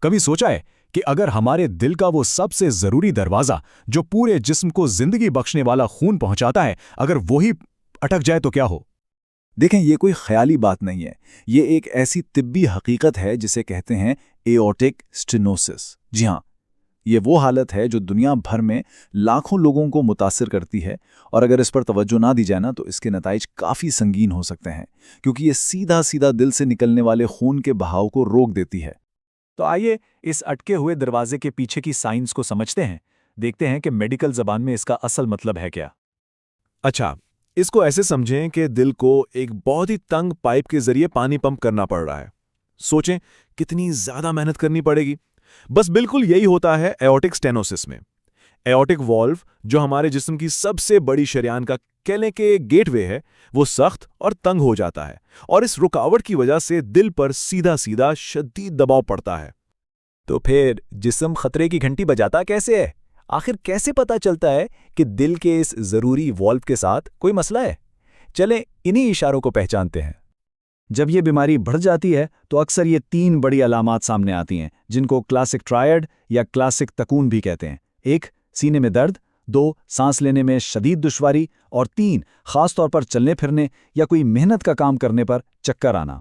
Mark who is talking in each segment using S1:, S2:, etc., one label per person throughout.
S1: कभी सोचा है कि अगर हमारे दिल का वो सबसे जरूरी दरवाजा जो पूरे जिस्म को जिंदगी बख्शने वाला खून पहुंचाता है, अगर वो ही अटक जाए तो क्या हो?
S2: देखें, ये कोई ख्याली बात नहीं है। ये एक ऐसी तिब्बी हकीकत है जिसे कहते हैं एओर्टिक स्टेनोसिस। जी हाँ, ये वो हालत है जो दुनिया भर में लाखों लोगों को मुतासिर करती है, और अगर इस पर तवज्जो ना दी जाए ना तो इसके नताइज काफ़ी संगीन हो सकते हैं, क्योंकि ये सीधा सीधा दिल से निकलने वाले खून के बहाव को रोक देती है।
S1: तो आइए इस अटके हुए दरवाजे के पीछे की साइंस को समझते हैं। देखते हैं कि मेडिकल जबान में इसका असल मतलब है क्या।
S3: अच्छा, इसको ऐसे समझें कि दिल को एक बहुत ही तंग पाइप के जरिए पानी पंप करना पड़ रहा है। सोचें कितनी ज्यादा मेहनत करनी पड़ेगी। बस बिल्कुल यही होता है एओर्टिक स्टेनोसिस में। एओर्टिक वॉल्व, जो हमारे जिस्म की सबसे बड़ी शरेयान का कह लें कि गेटवे है, वो सख्त और तंग हो जाता है, और इस रुकावट की वजह से दिल पर सीधा सीधा शदीद दबाव पड़ता है।
S1: तो फिर जिस्म खतरे की घंटी बजाता कैसे है? आखिर कैसे पता चलता है कि दिल के इस जरूरी वॉल्व के साथ कोई मसला है? चलें इन्हीं इशारों को पहचानते हैं। जब ये बीमारी बढ़ जाती है तो अक्सर ये 3 बड़ी अलामात सामने आती हैं, जिनको क्लासिक ट्रायड या क्लासिक तकून भी कहते हैं। 1, सीने में दर्द, 2, सांस लेने में शदीद दुश्वारी, और 3, खास तौर पर चलने फिरने या कोई मेहनत का काम करने पर चक्कर आना।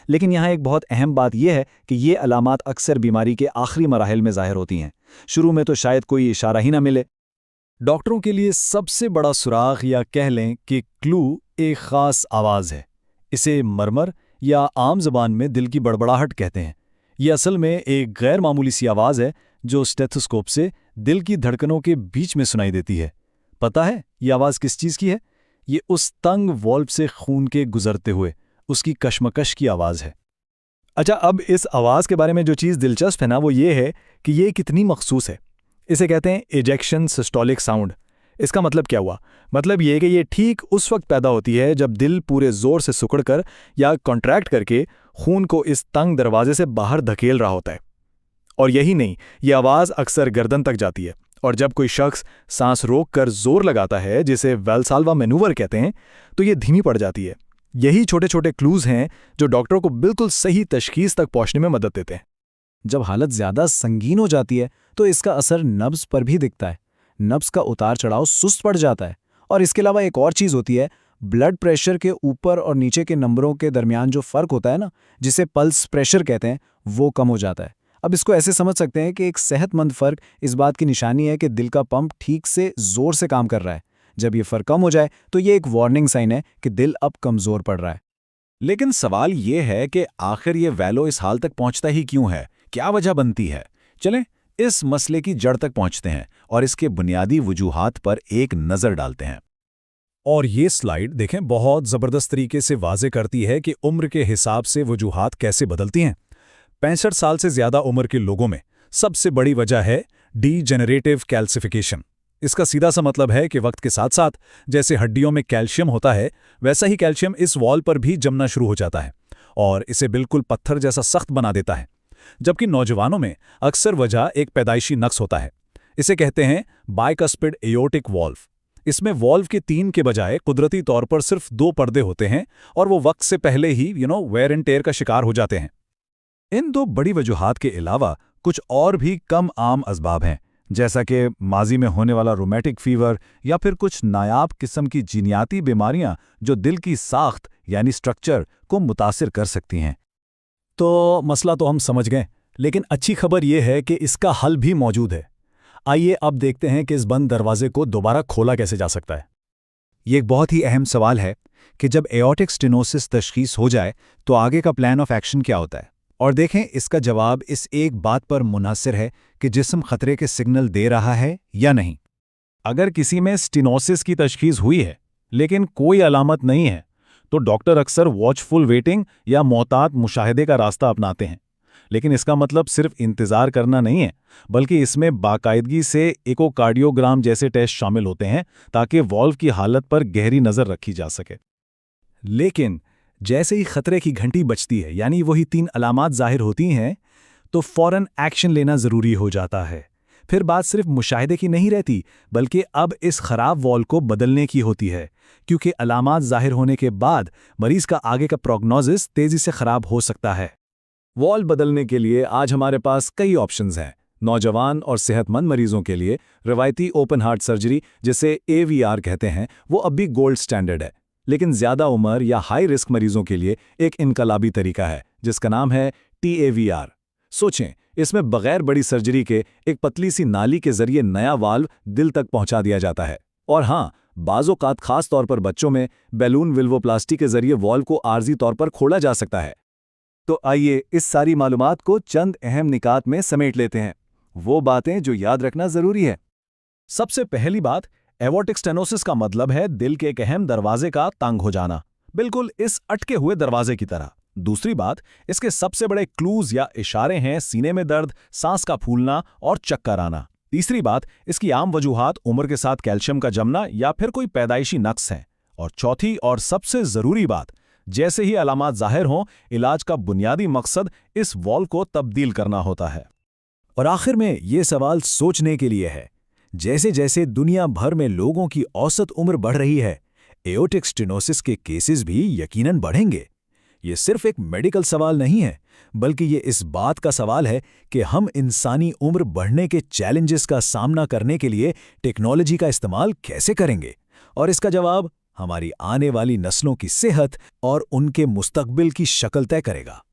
S1: लेकिन यहाँ एक बहुत अहम बात यह है कि ये अलामात अक्सर बीमारी के आखिरी मराहिल में ज़ाहिर होती हैं। शुरू में तो शायद कोई इशारा ही ना मिले। डॉक्टरों के लिए सबसे बड़ा सुराग या कह लें कि क्लू एक ख़ास आवाज़ है। इसे मरमर या आम ज़बान में दिल की बड़बड़ाहट कहते हैं। ये असल में एक गैर मामूली सी आवाज़ है जो स्टेथोस्कोप से दिल की धड़कनों के बीच में सुनाई देती है। पता है ये आवाज़ किस चीज़ की है? ये उस तंग वॉल्व से खून के गुजरते हुए उसकी कशमकश की आवाज़ है। अच्छा, अब इस आवाज़ के बारे में जो चीज़ दिलचस्प है ना, वो ये है कि ये कितनी मखसूस है। इसे कहते हैं इजेक्शन सिस्टोलिक साउंड। इसका मतलब क्या हुआ? मतलब ये कि ये ठीक उस वक्त पैदा होती है जब दिल पूरे जोर से सिकुड़कर या कॉन्ट्रैक्ट करके खून को इस तंग दरवाजे से बाहर धकेल रहा होता है। और यही नहीं, ये आवाज़ अक्सर गर्दन तक जाती है, और जब कोई शख्स सांस रोक कर जोर लगाता है, जिसे वेल्साल्वा मैनूवर कहते हैं, तो ये धीमी पड़ जाती है। यही छोटे छोटे क्लूज हैं जो डॉक्टरों को बिल्कुल सही तशखीस तक पहुंचने में मदद देते हैं। जब हालत ज्यादा संगीन हो जाती है तो इसका असर नब्ज पर भी दिखता है। नब्ज का उतार चढ़ाव सुस्त पड़ जाता है। और इसके अलावा एक और चीज़ होती है, ब्लड प्रेशर के ऊपर और नीचे के नंबरों के दरमियान जो फ़र्क होता है ना, जिसे पल्स प्रेशर कहते हैं, वो कम हो जाता है। अब इसको ऐसे समझ सकते हैं कि एक सेहतमंद फ़र्क इस बात की निशानी है कि दिल का पंप ठीक से ज़ोर से काम कर रहा है। जब ये फ़र्क कम हो जाए तो ये एक वार्निंग साइन है कि दिल अब कमज़ोर पड़ रहा है।
S2: लेकिन सवाल ये है कि आखिर ये वैलो इस हाल तक पहुंचता ही क्यों है? क्या वजह बनती है? चलें इस मसले की जड़ तक पहुंचते हैं और इसके बुनियादी वजूहात पर एक नज़र डालते हैं।
S1: और ये स्लाइड देखें, बहुत ज़बरदस्त तरीके से वाज़े करती है कि उम्र के हिसाब से वजूहात कैसे बदलती हैं। 65 साल से ज़्यादा उम्र के लोगों में सबसे बड़ी वजह है डीजेनरेटिव कैल्सिफिकेशन। इसका सीधा सा मतलब है कि वक्त के साथ साथ जैसे हड्डियों में कैल्शियम होता है, वैसा ही कैल्शियम इस वॉल पर भी जमना शुरू हो जाता है और इसे बिल्कुल पत्थर जैसा सख्त बना देता है। जबकि नौजवानों में अक्सर वजह एक पैदाइशी नक्स होता है। इसे कहते हैं बाइकस्पिड एओर्टिक वॉल्व। इसमें वॉल्व के 3 के बजाय कुदरती तौर पर सिर्फ 2 पर्दे होते हैं और वो वक्त से पहले ही वेयर एंड टेयर का शिकार हो जाते हैं। इन 2 बड़ी वजूहात के अलावा कुछ और भी कम आम असबाब हैं, जैसा कि माजी में होने वाला रोमैटिक फीवर या फिर कुछ नायाब किस्म की जीनियाती बीमारियां जो दिल की साख्त यानी स्ट्रक्चर को मुतासिर कर सकती हैं। तो मसला तो हम समझ गए, लेकिन अच्छी खबर यह है कि इसका हल भी मौजूद है। आइए अब देखते हैं कि इस बंद दरवाजे को दोबारा खोला कैसे जा सकता है।
S2: ये एक बहुत ही अहम सवाल है कि जब एओर्टिक स्टेनोसिस तशखीस हो जाए तो आगे का प्लान ऑफ एक्शन क्या होता है। और देखें, इसका जवाब इस एक बात पर मुनहसर है कि जिस्म खतरे के सिग्नल दे रहा है या नहीं।
S1: अगर किसी में स्टेनोसिस की तशखीस हुई है लेकिन कोई अलामत नहीं है, तो डॉक्टर अक्सर वॉचफुल वेटिंग या मोहतात मुशाहिदे का रास्ता अपनाते हैं। लेकिन इसका मतलब सिर्फ इंतज़ार करना नहीं है, बल्कि इसमें बाकायदगी से इकोकार्डियोग्राम जैसे टेस्ट शामिल होते हैं ताकि वॉल्व की हालत पर गहरी नज़र रखी जा सके। लेकिन जैसे ही खतरे की घंटी बजती है, यानी वही 3 अलामात जाहिर होती हैं, तो फौरन एक्शन लेना ज़रूरी हो जाता है। फिर बात सिर्फ मुशाहिदे की नहीं रहती, बल्कि अब इस खराब वॉल को बदलने की होती है, क्योंकि अलामात जाहिर होने के बाद मरीज का आगे का प्रोग्नोसिस तेज़ी से ख़राब हो सकता है। वॉल्व बदलने के लिए आज हमारे पास कई ऑप्शंस हैं। नौजवान और सेहतमंद मरीजों के लिए रवायती ओपन हार्ट सर्जरी, जिसे AVR कहते हैं, वो अब भी गोल्ड स्टैंडर्ड है। लेकिन ज़्यादा उम्र या हाई रिस्क मरीजों के लिए एक इनकलाबी तरीका है जिसका नाम है TAVR। सोचें, इसमें बगैर बड़ी सर्जरी के एक पतली सी नाली के जरिए नया वाल्व दिल तक पहुंचा दिया जाता है। और हाँ, बाज़-ओ-क़ात खास तौर पर बच्चों में बैलून विल्वोप्लास्टी के जरिए वॉल्व को आर्जी तौर पर खोला जा सकता है। तो आइए इस सारी मालूमात को चंद अहम निकात में समेट लेते हैं, वो बातें जो याद रखना जरूरी है।
S3: सबसे पहली बात, एवॉर्टिक स्टेनोसिस का मतलब है दिल के एक अहम दरवाजे का तंग हो जाना, बिल्कुल इस अटके हुए दरवाजे की तरह। दूसरी बात, इसके सबसे बड़े क्लूज या इशारे हैं सीने में दर्द, सांस का फूलना और चक्कर आना। तीसरी बात, इसकी आम वजूहात उम्र के साथ कैल्शियम का जमना या फिर कोई पैदाइशी नक्स है। और चौथी और सबसे जरूरी बात, जैसे ही अलामात जाहिर हों, इलाज का बुनियादी मकसद इस वॉल्व को तब्दील करना होता है।
S1: और आखिर में ये सवाल सोचने के लिए है, जैसे जैसे दुनिया भर में लोगों की औसत उम्र बढ़ रही है, एओर्टिक स्टेनोसिस के केसेस भी यकीनन बढ़ेंगे। ये सिर्फ एक मेडिकल सवाल नहीं है, बल्कि ये इस बात का सवाल है कि हम इंसानी उम्र बढ़ने के चैलेंजेस का सामना करने के लिए टेक्नोलॉजी का इस्तेमाल कैसे करेंगे। और इसका जवाब हमारी आने वाली नस्लों की सेहत और उनके मुस्तकबिल की शक्ल तय करेगा।